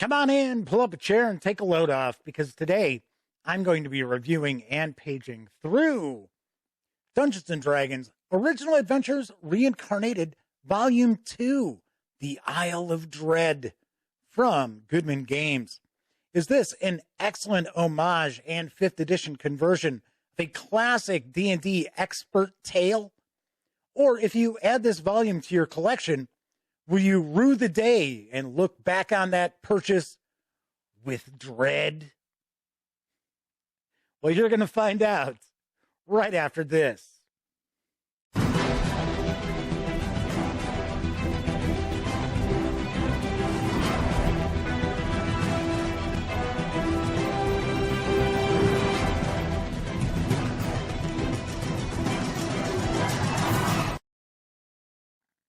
Come on in, pull up a chair, and take a load off, because today I'm going to be reviewing and paging through Dungeons & Dragons Original Adventures Reincarnated Volume 2, The Isle of Dread, from Goodman Games. Is this an excellent homage and 5th edition conversion of a classic D&D Expert tale? Or if you add this volume to your collection, will you rue the day and look back on that purchase with dread? Well, you're going to find out right after this.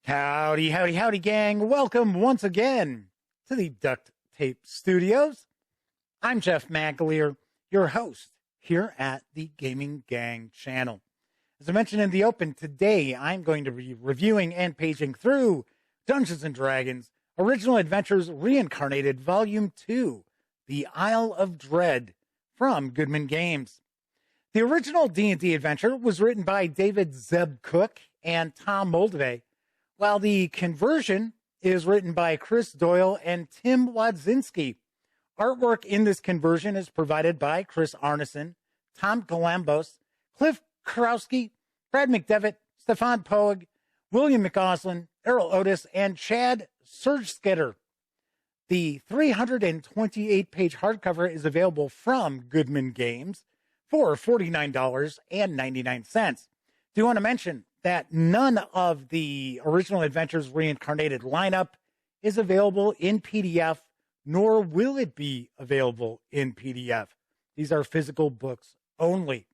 Howdy, howdy, howdy, gang. Welcome once again to the Duct Tape Studios. I'm Jeff McAleer, your host here at the Gaming Gang channel. As I mentioned in the open, today I'm going to be reviewing and paging through Dungeons & Dragons Original Adventures Reincarnated Volume 2, The Isle of Dread, from Goodman Games. The original D&D adventure was written by David Zeb Cook and Tom Moldave, while the conversion is written by Chris Doyle and Tim Wadzinski. Artwork in this conversion is provided by Chris Arneson, Tom Galambos, Cliff Karowski, Brad McDevitt, Stefan Poeg, William McAuslin, Errol Otis, and Chad Surgeskitter. The 328-page hardcover is available from Goodman Games for $49.99. Do you want to mention that none of the Original Adventures Reincarnated lineup is available in PDF, nor will it be available in PDF. These are physical books only.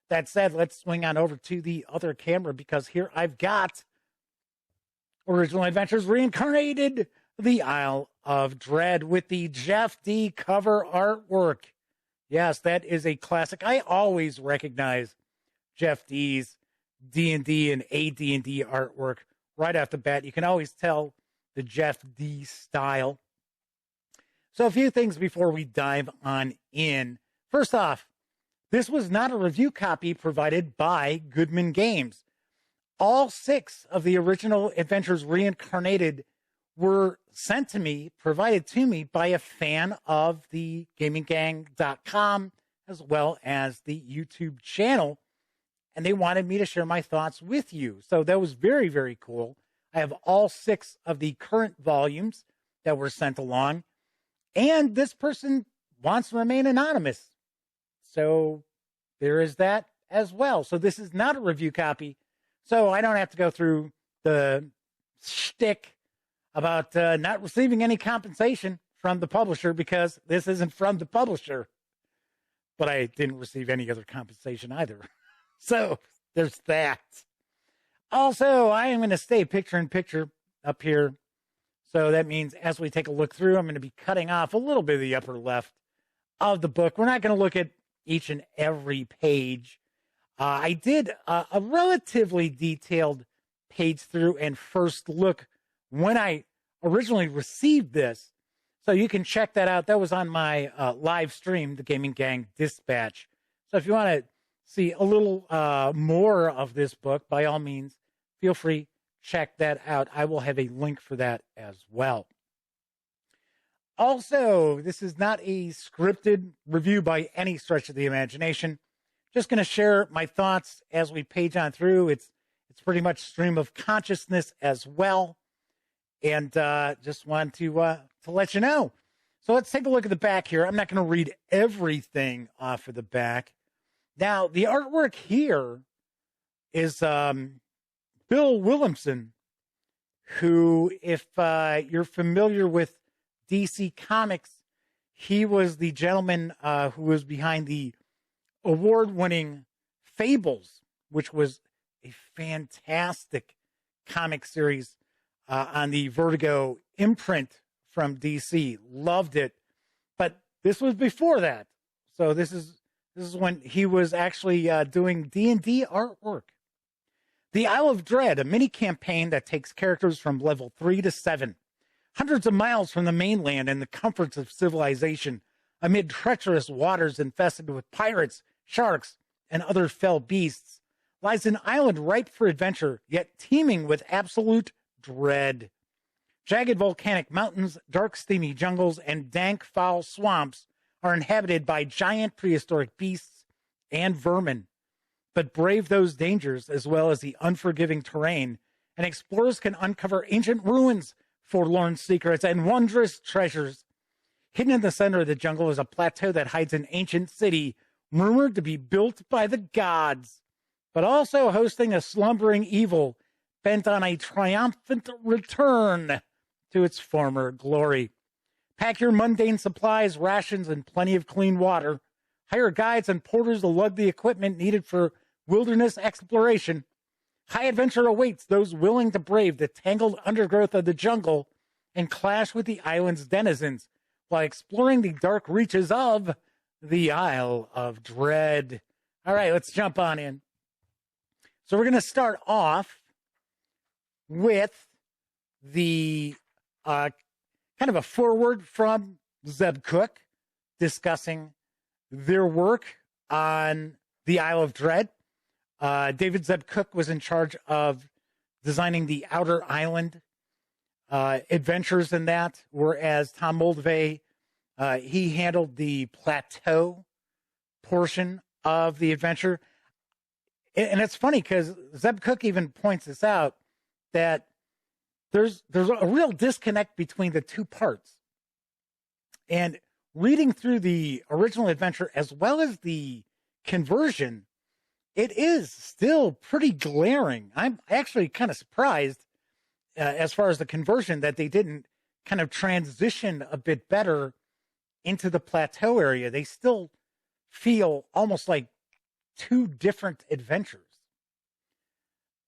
That said, let's swing on over to the other camera, because here I've got Original Adventures Reincarnated, The Isle of Dread, with the Jeff D. cover artwork. Yes, that is a classic. I always recognize Jeff D's D&D and AD&D artwork right off the bat. You can always tell the Jeff D style. So a few things before we dive on in. First off, this was not a review copy provided by Goodman Games. All 6 of the Original Adventures Reincarnated were sent to me, provided to me by a fan of the gaminggang.com as well as the YouTube channel. And they wanted me to share my thoughts with you. So that was very, very cool. I have all 6 of the current volumes that were sent along. And this person wants to remain anonymous. So there is that as well. So this is not a review copy. So I don't have to go through the shtick about not receiving any compensation from the publisher, because this isn't from the publisher. But I didn't receive any other compensation either. So there's that. Also, I am going to stay picture-in-picture up here. So that means as we take a look through, I'm going to be cutting off a little bit of the upper left of the book. We're not going to look at each and every page. I did a relatively detailed page through and first look when I originally received this. So you can check that out. That was on my live stream, the Gaming Gang Dispatch. So if you want to see a little more of this book, by all means, feel free, check that out. I will have a link for that as well. Also, this is not a scripted review by any stretch of the imagination. Just going to share my thoughts as we page on through. It's pretty much stream of consciousness as well. And just want to let you know. So let's take a look at the back here. I'm not going to read everything off of the back. Now, the artwork here is Bill Williamson, who, if you're familiar with DC Comics, he was the gentleman who was behind the award-winning Fables, which was a fantastic comic series on the Vertigo imprint from DC. Loved it. But this was before that. So this is when he was actually doing D&D artwork. The Isle of Dread, a mini campaign that takes characters from level 3 to 7. hundreds of miles from the mainland and the comforts of civilization, amid treacherous waters infested with pirates, sharks, and other fell beasts, lies an island ripe for adventure, yet teeming with absolute dread. Jagged volcanic mountains, dark steamy jungles, and dank foul swamps are inhabited by giant prehistoric beasts and vermin. But brave those dangers, as well as the unforgiving terrain, and explorers can uncover ancient ruins, forlorn secrets, and wondrous treasures. Hidden in the center of the jungle is a plateau that hides an ancient city, rumored to be built by the gods, but also hosting a slumbering evil bent on a triumphant return to its former glory. Pack your mundane supplies, rations, and plenty of clean water. Hire guides and porters to lug the equipment needed for wilderness exploration. High adventure awaits those willing to brave the tangled undergrowth of the jungle and clash with the island's denizens while exploring the dark reaches of the Isle of Dread. All right, let's jump on in. So we're going to start off with the kind of a foreword from Zeb Cook discussing their work on the Isle of Dread. David Zeb Cook was in charge of designing the Outer Island adventures in that, whereas Tom Moldvay, he handled the plateau portion of the adventure. And it's funny because Zeb Cook even points this out, that there's a real disconnect between the two parts. And reading through the original adventure as well as the conversion, it is still pretty glaring. I'm actually kind of surprised as far as the conversion that they didn't kind of transition a bit better into the plateau area. They still feel almost like two different adventures.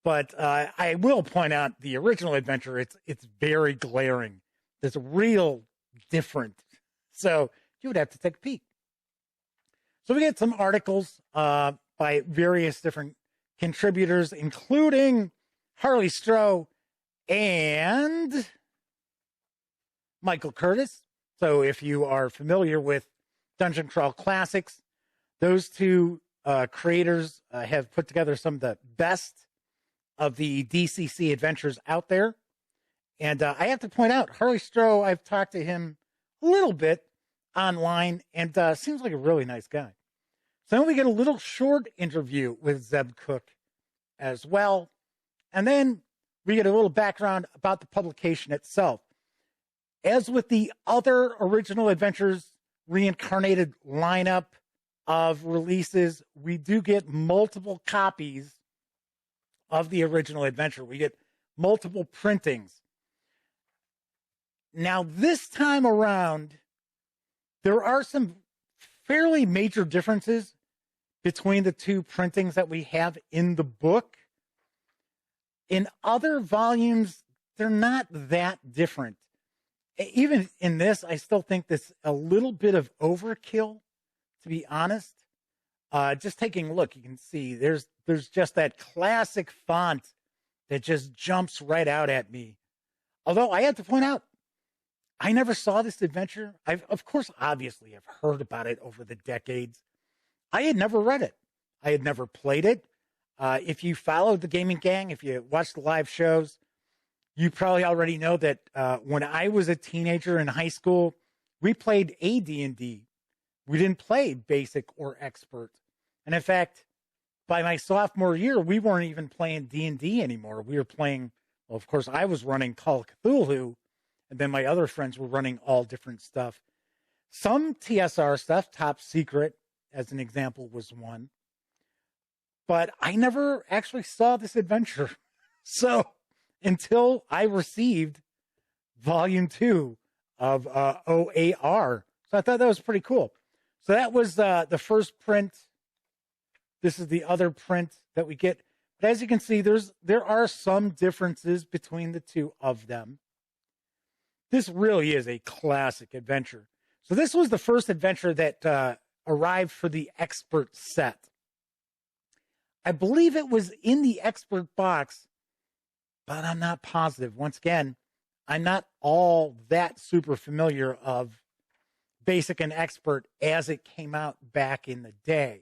But I will point out the original adventure, it's very glaring. There's a real different. So you would have to take a peek. So we get some articles by various different contributors, including Harley Stroh and Michael Curtis. So if you are familiar with Dungeon Crawl Classics, those two creators have put together some of the best of the DCC adventures out there. And I have to point out, Harley Stroh, I've talked to him a little bit online, and seems like a really nice guy. So then we get a little short interview with Zeb Cook as well. And then we get a little background about the publication itself. As with the other Original Adventures Reincarnated lineup of releases, we do get multiple copies of the original adventure. We get multiple printings. Now, this time around, there are some fairly major differences between the two printings that we have in the book. In other volumes, they're not that different. Even in this, I still think this a little bit of overkill, to be honest. Just taking a look, you can see there's just that classic font that just jumps right out at me. Although I have to point out, I never saw this adventure. Of course, obviously, I've heard about it over the decades. I had never read it. I had never played it. If you followed the Gaming Gang, if you watched the live shows, you probably already know that when I was a teenager in high school, we played AD&D. We didn't play Basic or Expert. And in fact, by my sophomore year, we weren't even playing D&D anymore. We were playing, well, of course, I was running Call of Cthulhu, and then my other friends were running all different stuff. Some TSR stuff, Top Secret, as an example, was one. But I never actually saw this adventure. So until I received Volume 2 of OAR. So I thought that was pretty cool. So that was the first print. This is the other print that we get. But as you can see, there are some differences between the two of them. This really is a classic adventure. So this was the first adventure that arrived for the Expert set. I believe it was in the Expert box, but I'm not positive. Once again, I'm not all that super familiar of Basic and Expert as it came out back in the day.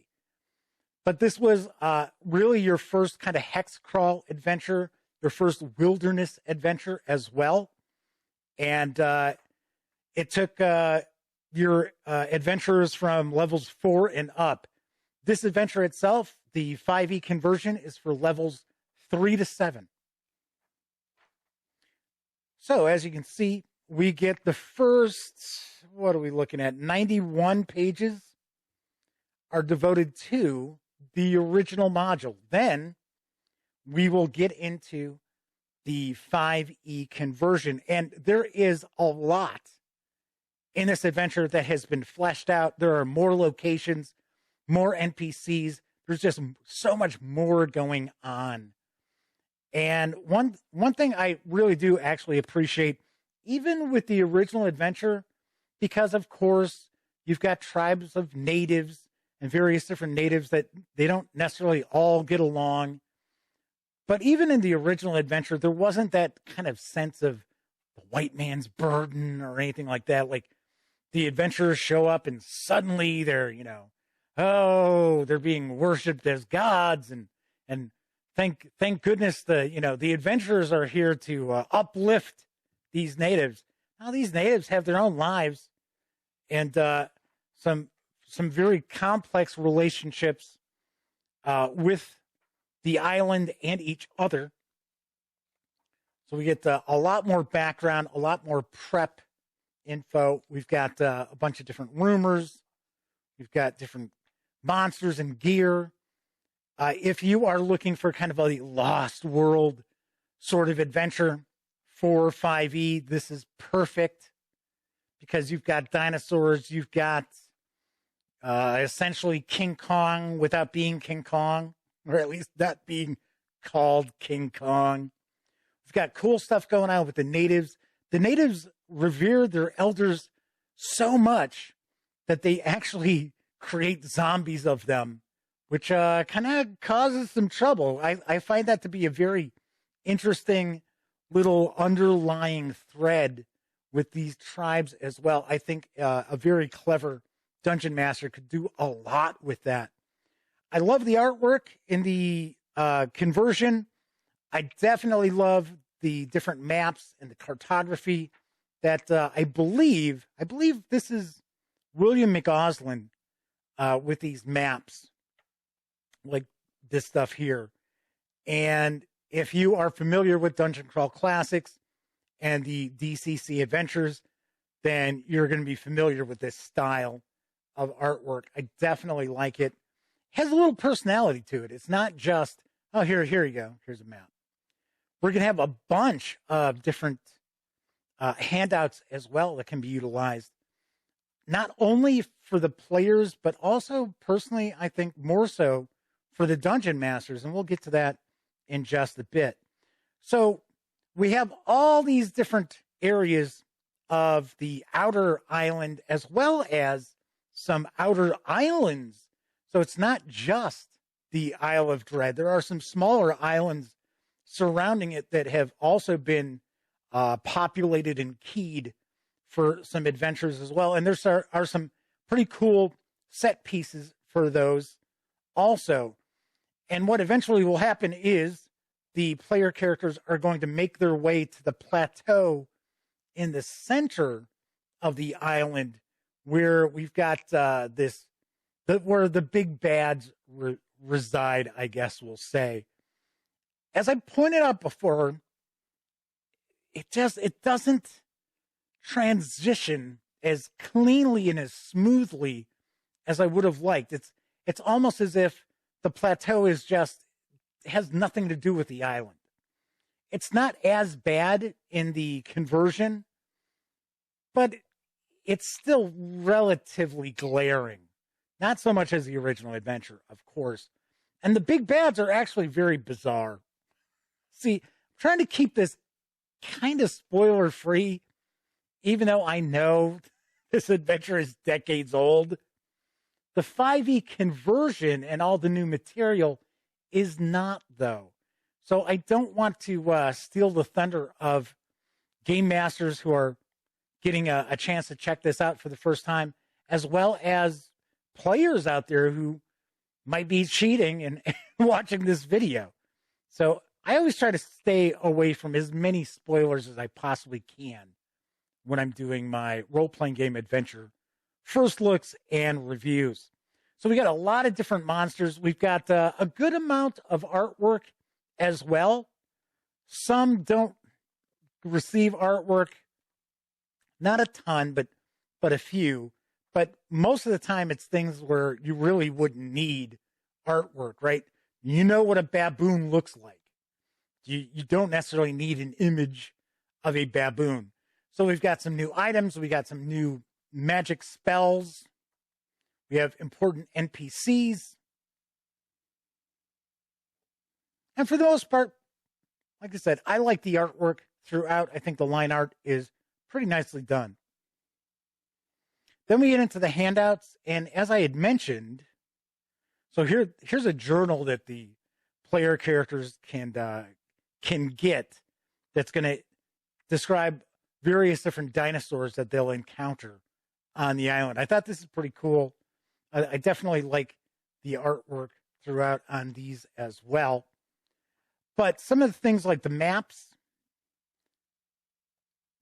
But this was really your first kind of hex crawl adventure, your first wilderness adventure as well. And it took your adventurers from levels 4 and up. This adventure itself, the 5e conversion, is for levels 3 to 7. So as you can see, we get the first, what are we looking at? 91 pages are devoted to the original module. Then we will get into the 5e conversion. And there is a lot in this adventure that has been fleshed out. There are more locations, more NPCs. There's just so much more going on. And one thing I really do actually appreciate, even with the original adventure, because of course you've got tribes of natives and various different natives that they don't necessarily all get along. But even in the original adventure, there wasn't that kind of sense of the white man's burden or anything like that. Like the adventurers show up and suddenly they're, they're being worshipped as gods, and thank goodness the adventurers are here to uplift these natives. Now these natives have their own lives and some very complex relationships with the island and each other. So we get a lot more background, a lot more prep info. We've got a bunch of different rumors. We've got different monsters and gear. If you are looking for kind of a Lost World sort of adventure for 5e, this is perfect because you've got dinosaurs. You've got essentially King Kong without being King Kong, or at least that being called King Kong. We've got cool stuff going on with the natives. The natives revere their elders so much that they actually create zombies of them, which kind of causes some trouble. I find that to be a very interesting little underlying thread with these tribes as well. I think a very clever dungeon master could do a lot with that. I love the artwork in the conversion. I definitely love the different maps and the cartography that I believe this is William McAuslin with these maps, like this stuff here. And if you are familiar with Dungeon Crawl Classics and the DCC Adventures, then you're going to be familiar with this style of artwork. I definitely like it. Has a little personality to it. It's not just, oh, here you go. Here's a map. We're going to have a bunch of different handouts as well that can be utilized, not only for the players, but also personally, I think more so for the dungeon masters. And we'll get to that in just a bit. So we have all these different areas of the outer island as well as some outer islands. So it's not just the Isle of Dread. There are some smaller islands surrounding it that have also been populated and keyed for some adventures as well. And there are some pretty cool set pieces for those also. And what eventually will happen is the player characters are going to make their way to the plateau in the center of the island where we've got where the big bads reside, I guess we'll say. As I pointed out before, it doesn't transition as cleanly and as smoothly as I would have liked. It's almost as if the plateau has nothing to do with the island. It's not as bad in the conversion, but it's still relatively glaring. Not so much as the original adventure, of course. And the big bads are actually very bizarre. See, I'm trying to keep this kind of spoiler free, even though I know this adventure is decades old. The 5e conversion and all the new material is not, though. So I don't want to steal the thunder of game masters who are getting a chance to check this out for the first time, as well as players out there who might be cheating and watching this video. So I always try to stay away from as many spoilers as I possibly can when I'm doing my role-playing game adventure first looks and reviews. So we got a lot of different monsters. We've got a good amount of artwork as well. Some don't receive artwork, not a ton, but a few. But most of the time, it's things where you really wouldn't need artwork, right? You know what a baboon looks like. You don't necessarily need an image of a baboon. So we've got some new items. We got some new magic spells. We have important NPCs. And for the most part, like I said, I like the artwork throughout. I think the line art is pretty nicely done. Then we get into the handouts. And as I had mentioned, so here's a journal that the player characters can get that's going to describe various different dinosaurs that they'll encounter on the island. I thought this is pretty cool. I definitely like the artwork throughout on these as well. But some of the things like the maps,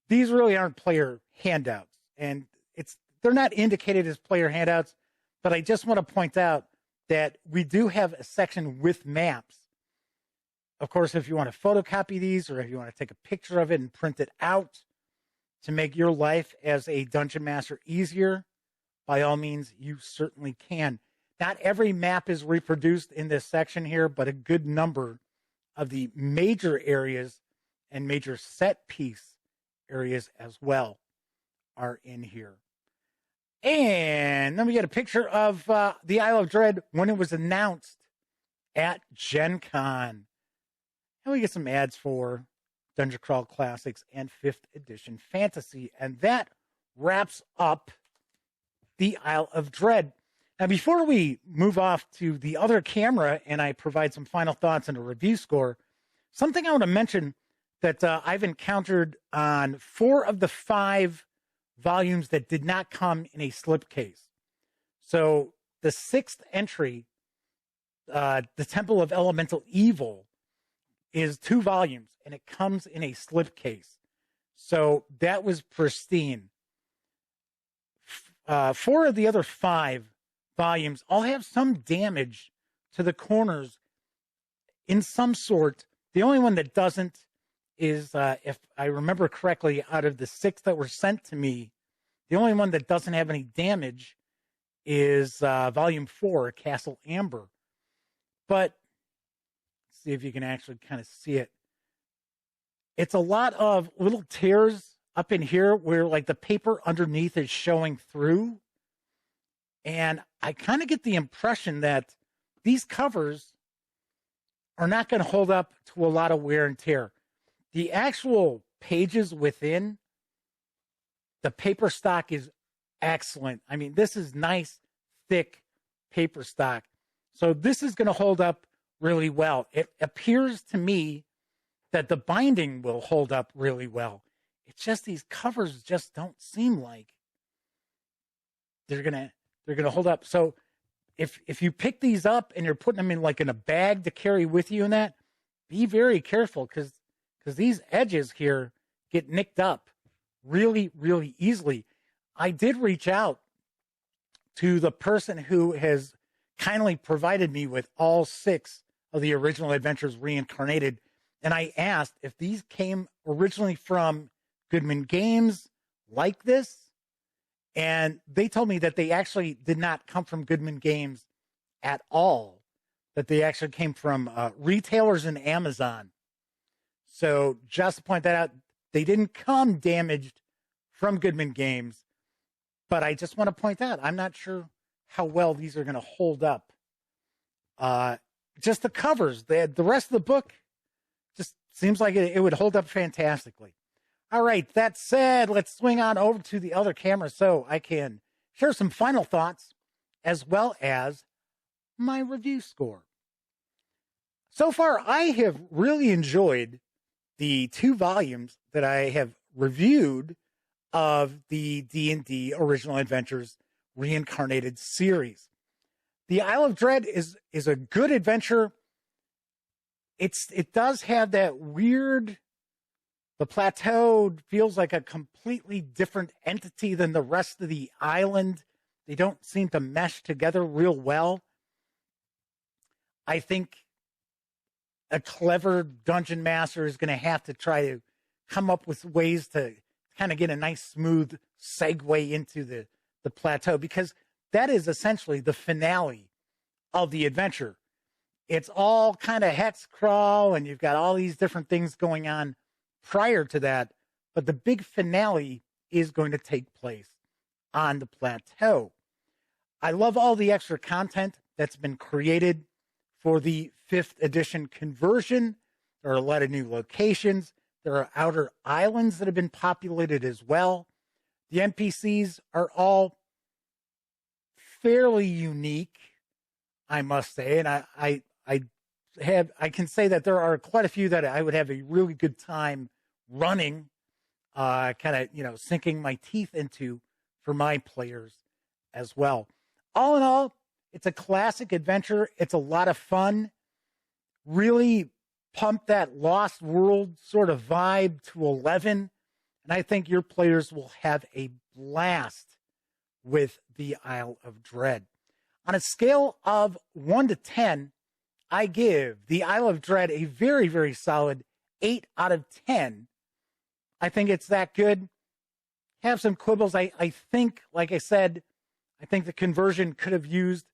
these really aren't player handouts. And they're not indicated as player handouts, but I just want to point out that we do have a section with maps. Of course, if you want to photocopy these or if you want to take a picture of it and print it out to make your life as a dungeon master easier, by all means, you certainly can. Not every map is reproduced in this section here, but a good number of the major areas and major set piece areas as well are in here. And then we get a picture of the Isle of Dread when it was announced at Gen Con. And we get some ads for Dungeon Crawl Classics and 5th Edition Fantasy. And that wraps up the Isle of Dread. Now, before we move off to the other camera and I provide some final thoughts and a review score, something I want to mention that I've encountered on 4 of the 5 volumes that did not come in a slipcase. So the 6th entry, The Temple of Elemental Evil, is 2 volumes, and it comes in a slipcase. So that was pristine. 4 of the other 5 volumes all have some damage to the corners in some sort. The only one that doesn't is, if I remember correctly, out of the 6 that were sent to me, the only one that doesn't have any damage is Volume 4, Castle Amber. But let's see if you can actually kind of see it. It's a lot of little tears up in here where like the paper underneath is showing through. And I kind of get the impression that these covers are not going to hold up to a lot of wear and tear. The actual pages within, the paper stock is excellent. I mean, this is nice, thick paper stock. So this is going to hold up really well. It appears to me that the binding will hold up really well. It's just these covers just don't seem like they're gonna hold up. So if you pick these up and you're putting them in like in a bag to carry with you and that, be very careful because these edges here get nicked up really, really easily. I did reach out to the person who has kindly provided me with all 6 of the Original Adventures Reincarnated, and I asked if these came originally from Goodman Games like this, and they told me that they actually did not come from Goodman Games at all, that they actually came from retailers and Amazon. So just to point that out, they didn't come damaged from Goodman Games, but I just want to point out, I'm not sure how well these are going to hold up. Just the covers, the rest of the book just seems like it would hold up fantastically. All right, that said, let's swing on over to the other camera so I can share some final thoughts as well as my review score. So far, I have really enjoyed the 2 volumes that I have reviewed of the D&D Original Adventures Reincarnated series. The Isle of Dread is a good adventure. It does have that weird, the plateau feels like a completely different entity than the rest of the island. They don't seem to mesh together real well. I think a clever dungeon master is going to have to try to come up with ways to kind of get a nice smooth segue into the plateau, because that is essentially the finale of the adventure. It's all kind of hex crawl and you've got all these different things going on prior to that, but the big finale is going to take place on the plateau. I love all the extra content that's been created for the 5th edition conversion. There are a lot of new locations. There are outer islands that have been populated as well. The NPCs are all fairly unique, I must say. And I can say that there are quite a few that I would have a really good time running, kind of, sinking my teeth into for my players as well. All in all, it's a classic adventure. It's a lot of fun. Really pump that Lost World sort of vibe to 11. And I think your players will have a blast with the Isle of Dread. On a scale of 1 to 10, I give the Isle of Dread a very, very solid 8 out of 10. I think it's that good. Have some quibbles. I think, like I said, I think the conversion could have used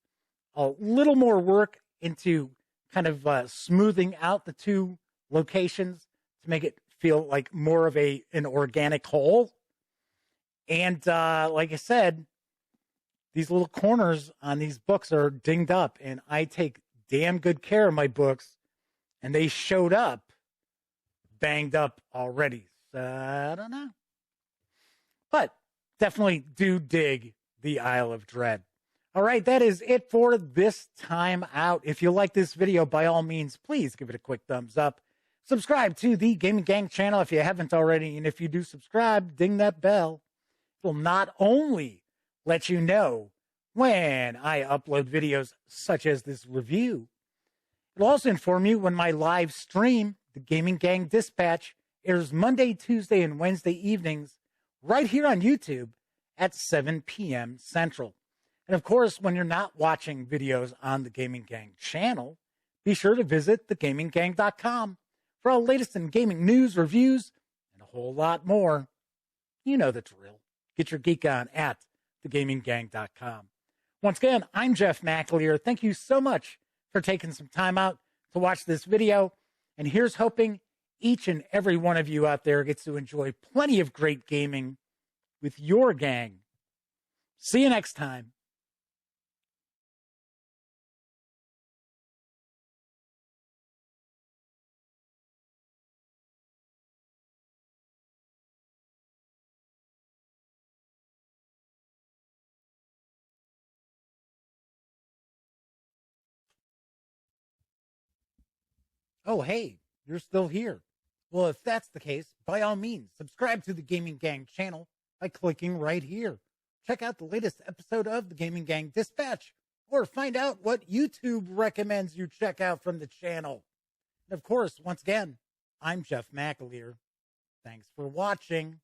a little more work into kind of smoothing out the two locations to make it feel like more of an organic whole. And like I said, these little corners on these books are dinged up, and I take damn good care of my books, and they showed up banged up already. So I don't know. But definitely do dig the Isle of Dread. All right, that is it for this time out. If you like this video, by all means, please give it a quick thumbs up. Subscribe to the Gaming Gang channel if you haven't already. And if you do subscribe, ding that bell. It will not only let you know when I upload videos such as this review, it'll also inform you when my live stream, the Gaming Gang Dispatch, airs Monday, Tuesday, and Wednesday evenings right here on YouTube at 7 p.m. Central. And of course, when you're not watching videos on the Gaming Gang channel, be sure to visit thegaminggang.com for all the latest in gaming news, reviews, and a whole lot more. You know the drill. Get your geek on at thegaminggang.com. Once again, I'm Jeff McAleer. Thank you so much for taking some time out to watch this video. And here's hoping each and every one of you out there gets to enjoy plenty of great gaming with your gang. See you next time. Oh, hey, you're still here. Well, if that's the case, by all means, subscribe to the Gaming Gang channel by clicking right here. Check out the latest episode of the Gaming Gang Dispatch, or find out what YouTube recommends you check out from the channel. And of course, once again, I'm Jeff McAleer. Thanks for watching.